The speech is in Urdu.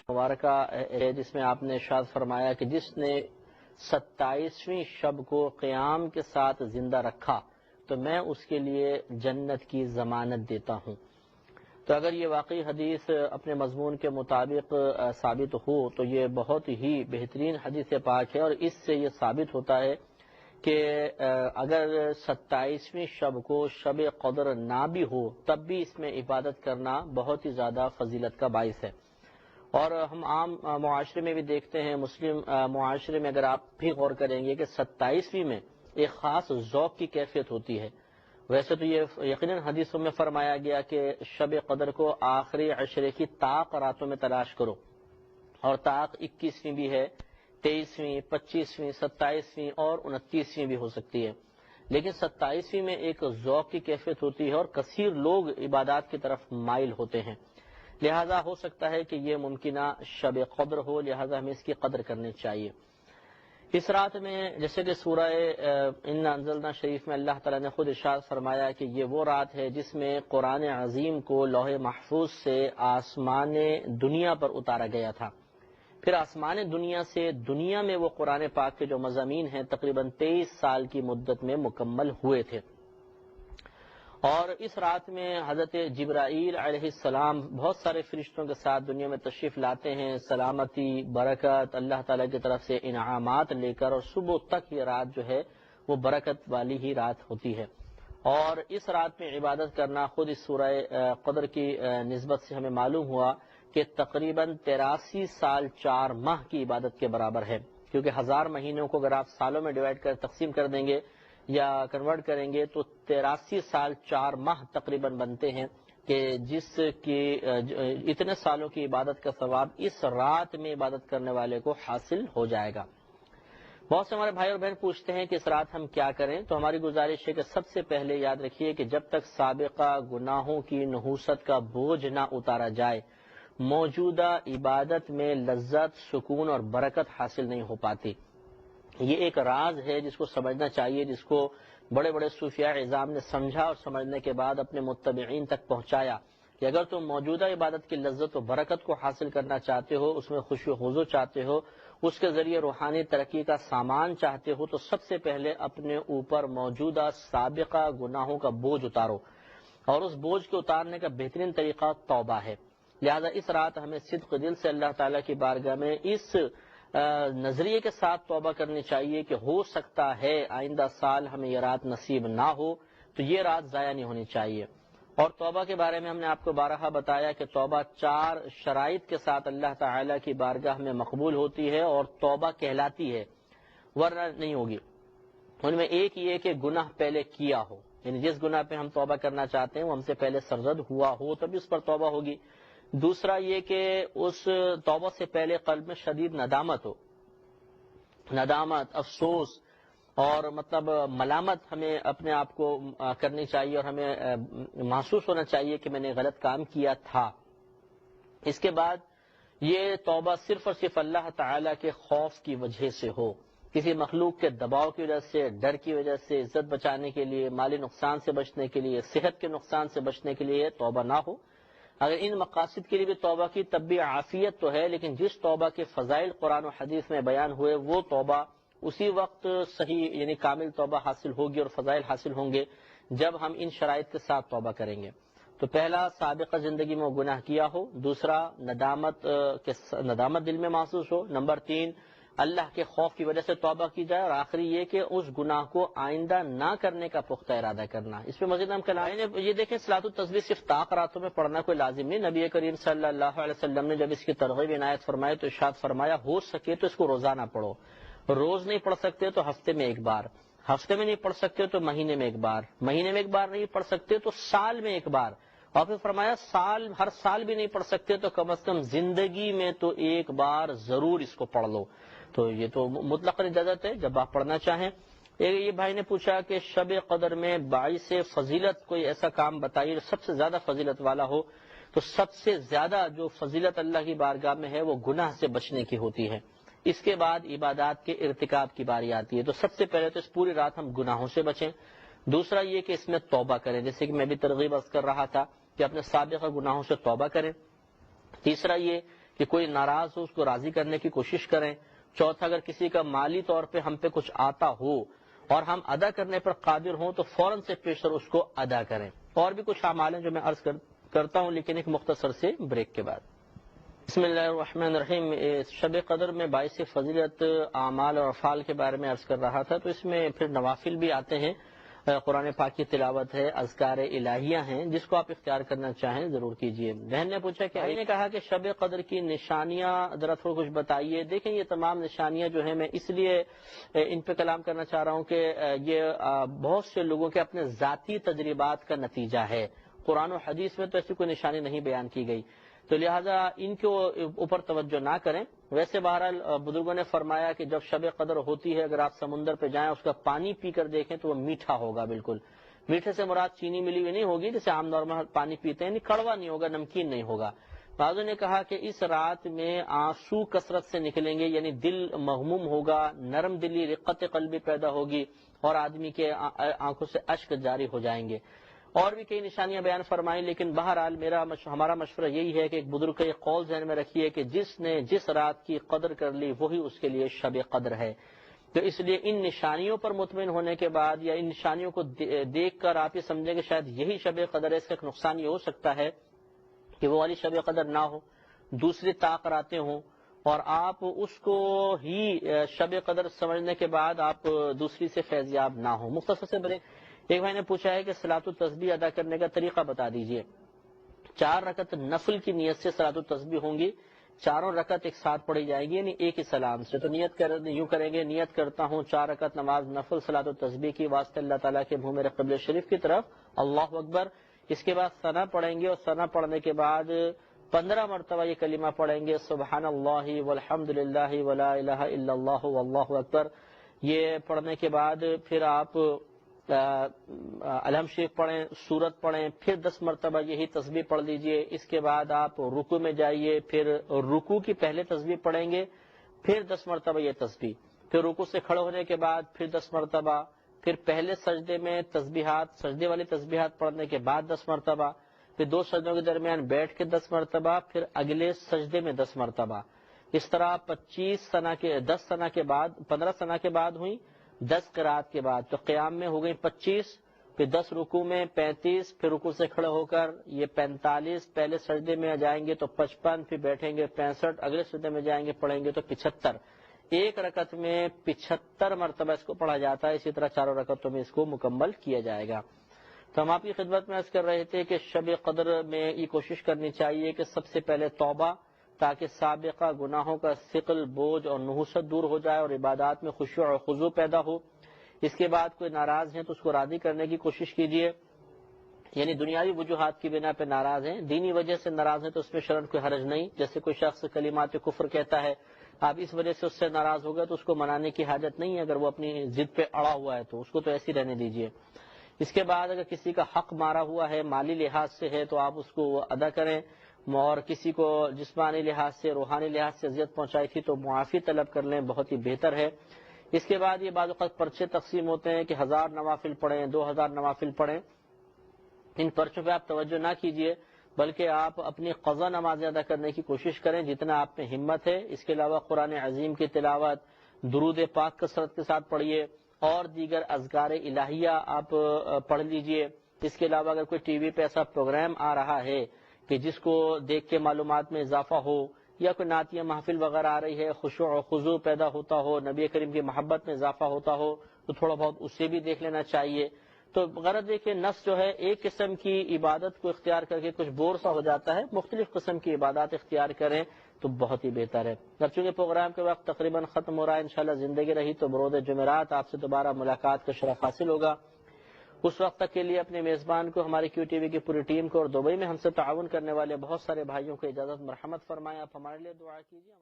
مبارکہ ہے جس میں آپ نے ارشاد فرمایا کہ جس نے 27ویں شب کو قیام کے ساتھ زندہ رکھا تو میں اس کے لیے جنت کی ضمانت دیتا ہوں۔ تو اگر یہ واقعی حدیث اپنے مضمون کے مطابق ثابت ہو تو یہ بہت ہی بہترین حدیث پاک ہے، اور اس سے یہ ثابت ہوتا ہے کہ اگر 27ویں شب کو شب قدر نہ بھی ہو تب بھی اس میں عبادت کرنا بہت ہی زیادہ فضیلت کا باعث ہے۔ اور ہم عام معاشرے میں بھی دیکھتے ہیں، مسلم معاشرے میں اگر آپ بھی غور کریں گے کہ 27ویں میں ایک خاص ذوق کی کیفیت ہوتی ہے۔ ویسے تو یہ یقیناً حدیثوں میں فرمایا گیا کہ شب قدر کو آخری عشرے کی طاق راتوں میں تلاش کرو، اور طاق 21ویں بھی ہے، 23ویں، 25ویں، 27ویں اور 29ویں بھی ہو سکتی ہے، لیکن 27ویں میں ایک ذوق کی کیفیت ہوتی ہے اور کثیر لوگ عبادات کی طرف مائل ہوتے ہیں، لہذا ہو سکتا ہے کہ یہ ممکنہ شب قدر ہو، لہذا ہمیں اس کی قدر کرنی چاہیے۔ اس رات میں جیسے کہ سورہ انا انزلنا شریف میں اللہ تعالیٰ نے خود ارشاد فرمایا کہ یہ وہ رات ہے جس میں قرآن عظیم کو لوح محفوظ سے آسمان دنیا پر اتارا گیا تھا، پھر آسمان دنیا سے دنیا میں وہ قرآن پاک کے جو مضامین ہیں تقریباً 23 سال کی مدت میں مکمل ہوئے تھے، اور اس رات میں حضرت جبرائیل علیہ السلام بہت سارے فرشتوں کے ساتھ دنیا میں تشریف لاتے ہیں، سلامتی، برکت، اللہ تعالیٰ کی طرف سے انعامات لے کر، اور صبح تک یہ رات جو ہے وہ برکت والی ہی رات ہوتی ہے۔ اور اس رات میں عبادت کرنا خود اس سورہ قدر کی نسبت سے ہمیں معلوم ہوا کہ تقریباً 83 سال 4 ماہ کی عبادت کے برابر ہے، کیونکہ 1000 مہینوں کو اگر آپ سالوں میں ڈیوائڈ کر تقسیم کر دیں گے یا کنورٹ کریں گے تو 83 سال 4 ماہ تقریباً بنتے ہیں، کہ جس کی اتنے سالوں کی عبادت کا ثواب اس رات میں عبادت کرنے والے کو حاصل ہو جائے گا۔ بہت سے ہمارے بھائی اور بہن پوچھتے ہیں کہ اس رات ہم کیا کریں، تو ہماری گزارش ہے کہ سب سے پہلے یاد رکھیے کہ جب تک سابقہ گناہوں کی نحوست کا بوجھ نہ اتارا جائے موجودہ عبادت میں لذت، سکون اور برکت حاصل نہیں ہو پاتی۔ یہ ایک راز ہے جس کو سمجھنا چاہیے، جس کو بڑے بڑے صوفیاء عظام نے سمجھا اور سمجھنے کے بعد اپنے متبعین تک پہنچایا کہ اگر تم موجودہ عبادت کی لذت و برکت کو حاصل کرنا چاہتے ہو، اس میں خوشی و خضوع چاہتے ہو، اس کے ذریعے روحانی ترقی کا سامان چاہتے ہو، تو سب سے پہلے اپنے اوپر موجودہ سابقہ گناہوں کا بوجھ اتارو، اور اس بوجھ کے اتارنے کا بہترین طریقہ توبہ ہے۔ لہذا اس رات ہمیں صدق دل سے اللہ تعالیٰ کی بارگاہ میں اس نظریے کے ساتھ توبہ کرنی چاہیے کہ ہو سکتا ہے آئندہ سال ہمیں یہ رات نصیب نہ ہو، تو یہ رات ضائع نہیں ہونی چاہیے۔ اور توبہ کے بارے میں ہم نے آپ کو بارہا بتایا کہ توبہ 4 شرائط کے ساتھ اللہ تعالیٰ کی بارگاہ میں مقبول ہوتی ہے اور توبہ کہلاتی ہے، ورنہ نہیں ہوگی۔ ان میں ایک یہ کہ گناہ پہلے کیا ہو، یعنی جس گناہ پہ ہم توبہ کرنا چاہتے ہیں وہ ہم سے پہلے سرزد ہوا ہو تب اس پر توبہ ہوگی۔ دوسرا یہ کہ اس توبہ سے پہلے قلب میں شدید ندامت ہو، ندامت، افسوس اور مطلب ملامت ہمیں اپنے آپ کو کرنی چاہیے، اور ہمیں محسوس ہونا چاہیے کہ میں نے غلط کام کیا تھا۔ اس کے بعد یہ توبہ صرف اور صرف اللہ تعالیٰ کے خوف کی وجہ سے ہو، کسی مخلوق کے دباؤ کی وجہ سے، ڈر کی وجہ سے، عزت بچانے کے لیے، مالی نقصان سے بچنے کے لیے، صحت کے نقصان سے بچنے کے لیے توبہ نہ ہو۔ اگر ان مقاصد کے لیے بھی توبہ کی تب بھی عافیت تو ہے، لیکن جس توبہ کے فضائل قرآن و حدیث میں بیان ہوئے وہ توبہ اسی وقت صحیح یعنی کامل توبہ حاصل ہوگی اور فضائل حاصل ہوں گے جب ہم ان شرائط کے ساتھ توبہ کریں گے۔ تو پہلا، سابقہ زندگی میں وہ گناہ کیا ہو، دوسرا ندامت دل میں محسوس ہو، نمبر 3 اللہ کے خوف کی وجہ سے توبہ کی جائے، اور آخری یہ کہ اس گناہ کو آئندہ نہ کرنے کا پختہ ارادہ کرنا۔ اس پہ مزید ہم کلام یہ دیکھیں، صلاۃ التسبیح صرف طاق راتوں میں پڑھنا کوئی لازم نہیں۔ نبی کریم صلی اللہ علیہ وسلم نے جب اس کی ترغیب عنایت فرمائی تو ارشاد فرمایا ہو سکے تو اس کو روزانہ پڑھو، روز نہیں پڑھ سکتے تو ہفتے میں ایک بار، ہفتے میں نہیں پڑھ سکتے تو مہینے میں ایک بار، مہینے میں ایک بار نہیں پڑھ سکتے تو سال میں ایک بار، اور پھر فرمایا ہر سال بھی نہیں پڑھ سکتے تو کم از کم زندگی میں تو ایک بار ضرور اس کو پڑھ لو۔ تو یہ تو مطلق اجازت ہے جب آپ پڑھنا چاہیں۔ یہ بھائی نے پوچھا کہ شب قدر میں باعث فضیلت کوئی ایسا کام بتائیے جو سب سے زیادہ فضیلت والا ہو، تو سب سے زیادہ جو فضیلت اللہ کی بارگاہ میں ہے وہ گناہ سے بچنے کی ہوتی ہے۔ اس کے بعد عبادات کے ارتکاب کی باری آتی ہے، تو سب سے پہلے تو اس پوری رات ہم گناہوں سے بچیں۔ دوسرا یہ کہ اس میں توبہ کریں، جیسے کہ میں بھی ترغیب عرض کر رہا تھا کہ اپنے سابقہ گناہوں سے توبہ کریں۔ تیسرا یہ کہ کہ کوئی ناراض ہو اس کو راضی کرنے کی کوشش کریں۔ چوتھا، اگر کسی کا مالی طور پہ ہم پہ کچھ آتا ہو اور ہم ادا کرنے پر قادر ہوں تو فوراً سے پیشتر اس کو ادا کریں۔ اور بھی کچھ اعمال ہیں جو میں عرض کرتا ہوں لیکن ایک مختصر سے بریک کے بعد۔ بسم اللہ الرحمن الرحیم۔ شب قدر میں باعث فضیلت اعمال اور افعال کے بارے میں عرض کر رہا تھا، تو اس میں پھر نوافل بھی آتے ہیں، قرآن پاک کی تلاوت ہے، اذکار الہیہ ہیں، جس کو آپ اختیار کرنا چاہیں ضرور کیجیے۔ بہن نے پوچھا کہ میں نے کہا کہ شب قدر کی نشانیاں ذرا تھوڑا کچھ بتائیے۔ دیکھیں یہ تمام نشانیاں جو ہیں میں اس لیے ان پہ کلام کرنا چاہ رہا ہوں کہ یہ بہت سے لوگوں کے اپنے ذاتی تجربات کا نتیجہ ہے۔ قرآن و حدیث میں تو ایسی کوئی نشانی نہیں بیان کی گئی، تو لہٰذا ان کے اوپر توجہ نہ کریں۔ ویسے بہرحال بزرگوں نے فرمایا کہ جب شب قدر ہوتی ہے، اگر آپ سمندر پہ جائیں اس کا پانی پی کر دیکھیں تو وہ میٹھا ہوگا، بالکل میٹھے سے مراد چینی ملی ہوئی نہیں ہوگی جیسے عام نارمل پانی پیتے ہیں، یعنی کڑوا نہیں ہوگا، نمکین نہیں ہوگا۔ بعضوں نے کہا کہ اس رات میں آنسو کثرت سے نکلیں گے، یعنی دل مغموم ہوگا، نرم دلی، رقت قلبی پیدا ہوگی اور آدمی کے آنکھوں سے اشک جاری ہو جائیں گے۔ اور بھی کئی نشانیاں بیان فرمائیں، لیکن بہرحال ہمارا مشورہ یہی ہے کہ ایک بزرگ کا یہ قول ذہن میں رکھیے کہ جس نے جس رات کی قدر کر لی وہی اس کے لیے شب قدر ہے۔ تو اس لیے ان نشانیوں پر مطمئن ہونے کے بعد یا ان نشانیوں کو دیکھ کر آپ یہ سمجھیں کہ شاید یہی شب قدر ہے، اس کا ایک نقصان یہ ہو سکتا ہے کہ وہ والی شب قدر نہ ہو، دوسری طاقتیں ہوں اور آپ اس کو ہی شب قدر سمجھنے کے بعد آپ دوسری سے فیضیاب نہ ہوں۔ مختصر سے بڑے ایک بھائی نے پوچھا ہے کہ صلاۃ التسبیح ادا کرنے کا طریقہ بتا دیجئے۔ 4 رکعت نفل کی نیت سے صلاۃ التسبیح ہوں گی، چاروں رکعت ایک ساتھ پڑھی جائے گی، یعنی ایک ہی سلام سے۔ تو یوں کریں گے، نیت کرتا ہوں 4 رکعت نماز نفل صلاۃ التسبیح کی واسطے اللہ تعالیٰ کے منہ میرے قبلہ شریف کی طرف، اللہ اکبر۔ اس کے بعد ثنا پڑھیں گے اور ثنا پڑھنے کے بعد 15 مرتبہ یہ کلمہ پڑھیں گے، سبحان اللہ والحمد للہ ولا الہ الا اللہ واللہ اکبر۔ یہ پڑھنے کے بعد پھر آپ الحمد شریف پڑھیں، سورت پڑھیں، پھر 10 مرتبہ یہی تسبیح پڑھ لیجئے۔ اس کے بعد آپ رکوع میں جائیے، پھر رکوع کی پہلے تسبیح پڑھیں گے، پھر 10 مرتبہ یہ تسبیح، پھر رکوع سے کھڑے ہونے کے بعد پھر 10 مرتبہ، پھر پہلے سجدے میں تسبیحات، سجدے والی تسبیحات پڑھنے کے بعد 10 مرتبہ، پھر 2 سجدوں کے درمیان بیٹھ کے 10 مرتبہ، پھر اگلے سجدے میں 10 مرتبہ۔ اس طرح 10 ثنا کے بعد 15 ثنا کے بعد ہوئی، 10 قرات کے بعد تو قیام میں ہو گئی 25، پھر 10 رکوع میں 35، پھر رکوع سے کھڑے ہو کر یہ 45، پہلے سجدے میں جائیں گے تو 55، پھر بیٹھیں گے 65، اگلے سجدے میں جائیں گے پڑھیں گے تو 75۔ ایک رکعت میں 75 مرتبہ اس کو پڑھا جاتا ہے، اسی طرح چاروں رکعتوں میں اس کو مکمل کیا جائے گا۔ تو ہم آپ کی خدمت میں عرض کر رہے تھے کہ شب قدر میں یہ کوشش کرنی چاہیے کہ سب سے پہلے توبہ، تاکہ سابقہ گناہوں کا ثقل، بوجھ اور نحوست دور ہو جائے اور عبادات میں خشوع اور خضوع پیدا ہو۔ اس کے بعد کوئی ناراض ہیں تو اس کو راضی کرنے کی کوشش کیجیے، یعنی دنیاوی وجوہات کی بنا پہ ناراض ہیں، دینی وجہ سے ناراض ہیں تو اس میں شرعاً کوئی حرج نہیں۔ جیسے کوئی شخص کلمات کفر کہتا ہے، آپ اس وجہ سے اس سے ناراض ہو گئے تو اس کو منانے کی حاجت نہیں ہے، اگر وہ اپنی ضد پہ اڑا ہوا ہے تو اس کو تو ایسے رہنے دیجیے۔ اس کے بعد اگر کسی کا حق مارا ہوا ہے، مالی لحاظ سے ہے تو آپ اس کو ادا کریں، اور کسی کو جسمانی لحاظ سے، روحانی لحاظ سے اذیت پہنچائی تھی تو معافی طلب کر لیں، بہت ہی بہتر ہے۔ اس کے بعد یہ بعض اوقات پرچے تقسیم ہوتے ہیں کہ 1000 نوافل پڑھیں، 2000 نوافل پڑھیں، ان پرچوں پہ آپ توجہ نہ کیجیے، بلکہ آپ اپنی قضا نمازیں ادا کرنے کی کوشش کریں جتنا آپ میں ہمت ہے۔ اس کے علاوہ قرآن عظیم کی تلاوت، درود پاک کثرت کے ساتھ پڑھیے اور دیگر اذکار الہیہ آپ پڑھ لیجئے۔ اس کے علاوہ اگر کوئی ٹی وی پہ ایسا پروگرام آ رہا ہے کہ جس کو دیکھ کے معلومات میں اضافہ ہو، یا کوئی نعتیہ محفل وغیرہ آ رہی ہے، خشوع و خضوع پیدا ہوتا ہو، نبی کریم کی محبت میں اضافہ ہوتا ہو تو تھوڑا بہت اسے بھی دیکھ لینا چاہیے۔ تو غرض دیکھیں، نفس جو ہے ایک قسم کی عبادت کو اختیار کر کے کچھ بور سا ہو جاتا ہے، مختلف قسم کی عبادات اختیار کریں تو بہت ہی بہتر ہے۔ چونکہ پروگرام کے وقت تقریباً ختم ہو رہا ہے، انشاءاللہ زندگی رہی تو بروز جمعرات آپ سے دوبارہ ملاقات کا شرف حاصل ہوگا۔ اس وقت تک کے لیے اپنے میزبان کو، ہماری کیو ٹی وی کی پوری ٹیم کو اور دبئی میں ہم سے تعاون کرنے والے بہت سارے بھائیوں کو اجازت مرحمت فرمائیں۔ آپ ہمارے لیے دعا کیجیے۔